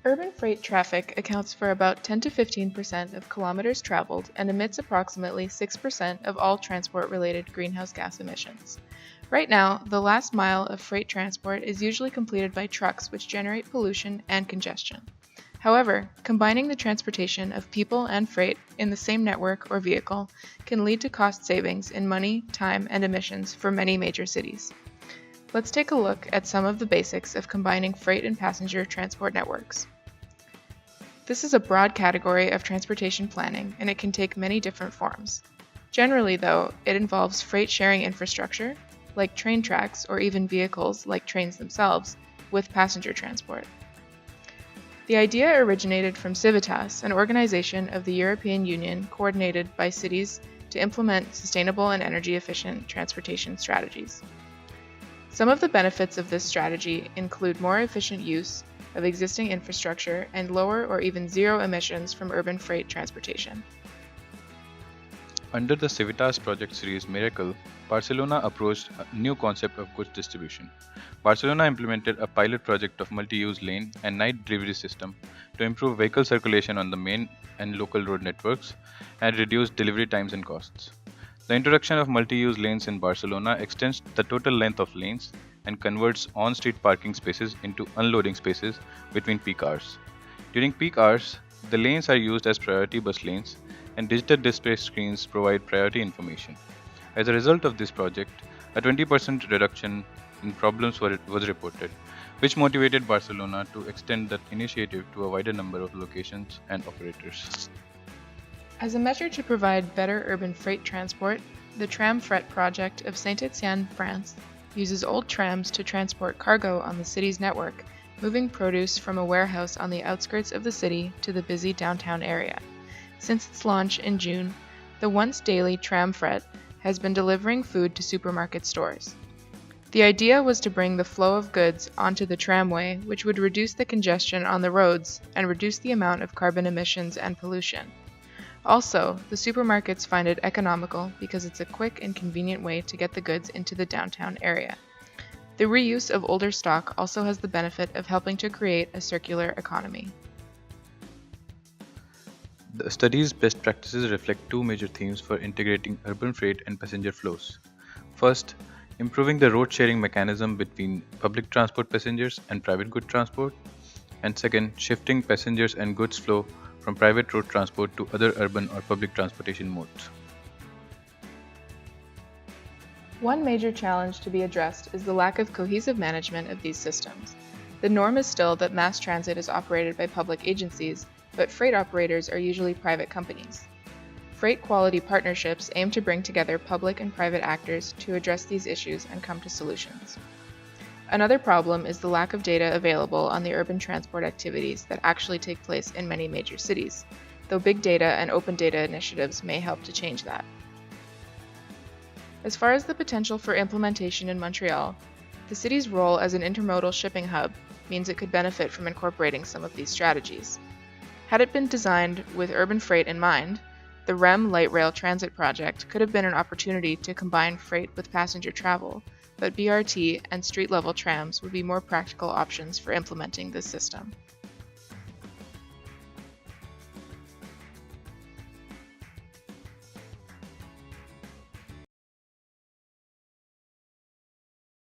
Urban freight traffic accounts for about 10 to 15% of kilometers traveled and emits approximately 6% of all transport-related greenhouse gas emissions. Right now, the last mile of freight transport is usually completed by trucks, which generate pollution and congestion. However, combining the transportation of people and freight in the same network or vehicle can lead to cost savings in money, time, and emissions for many major cities. Let's take a look at some of the basics of combining freight and passenger transport networks. This is a broad category of transportation planning, and it can take many different forms. Generally, though, it involves freight sharing infrastructure, like train tracks or even vehicles like trains themselves, with passenger transport. The idea originated from Civitas, an organization of the European Union coordinated by cities to implement sustainable and energy-efficient transportation strategies. Some of the benefits of this strategy include more efficient use of existing infrastructure and lower or even zero emissions from urban freight transportation. Under the Civitas project series Miracle, Barcelona approached a new concept of goods distribution. Barcelona implemented a pilot project of multi-use lane and night delivery system to improve vehicle circulation on the main and local road networks and reduce delivery times and costs. The introduction of multi-use lanes in Barcelona extends the total length of lanes and converts on-street parking spaces into unloading spaces between peak hours. During peak hours, the lanes are used as priority bus lanes and digital display screens provide priority information. As a result of this project, a 20% reduction in problems was reported, which motivated Barcelona to extend that initiative to a wider number of locations and operators. As a measure to provide better urban freight transport, the Tram Fret project of Saint-Étienne, France, uses old trams to transport cargo on the city's network, moving produce from a warehouse on the outskirts of the city to the busy downtown area. Since its launch in June, the once daily Tram Fret has been delivering food to supermarket stores. The idea was to bring the flow of goods onto the tramway, which would reduce the congestion on the roads and reduce the amount of carbon emissions and pollution. Also, the supermarkets find it economical because it's a quick and convenient way to get the goods into the downtown area. The reuse of older stock also has the benefit of helping to create a circular economy. The study's best practices reflect two major themes for integrating urban freight and passenger flows. First, improving the road sharing mechanism between public transport passengers and private good transport. And second, shifting passengers and goods flow from private road transport to other urban or public transportation modes. One major challenge to be addressed is the lack of cohesive management of these systems. The norm is still that mass transit is operated by public agencies, but freight operators are usually private companies. Freight quality partnerships aim to bring together public and private actors to address these issues and come to solutions. Another problem is the lack of data available on the urban transport activities that actually take place in many major cities, though big data and open data initiatives may help to change that. As far as the potential for implementation in Montreal, the city's role as an intermodal shipping hub means it could benefit from incorporating some of these strategies. Had it been designed with urban freight in mind, the REM Light Rail Transit project could have been an opportunity to combine freight with passenger travel, but BRT and street-level trams would be more practical options for implementing this system.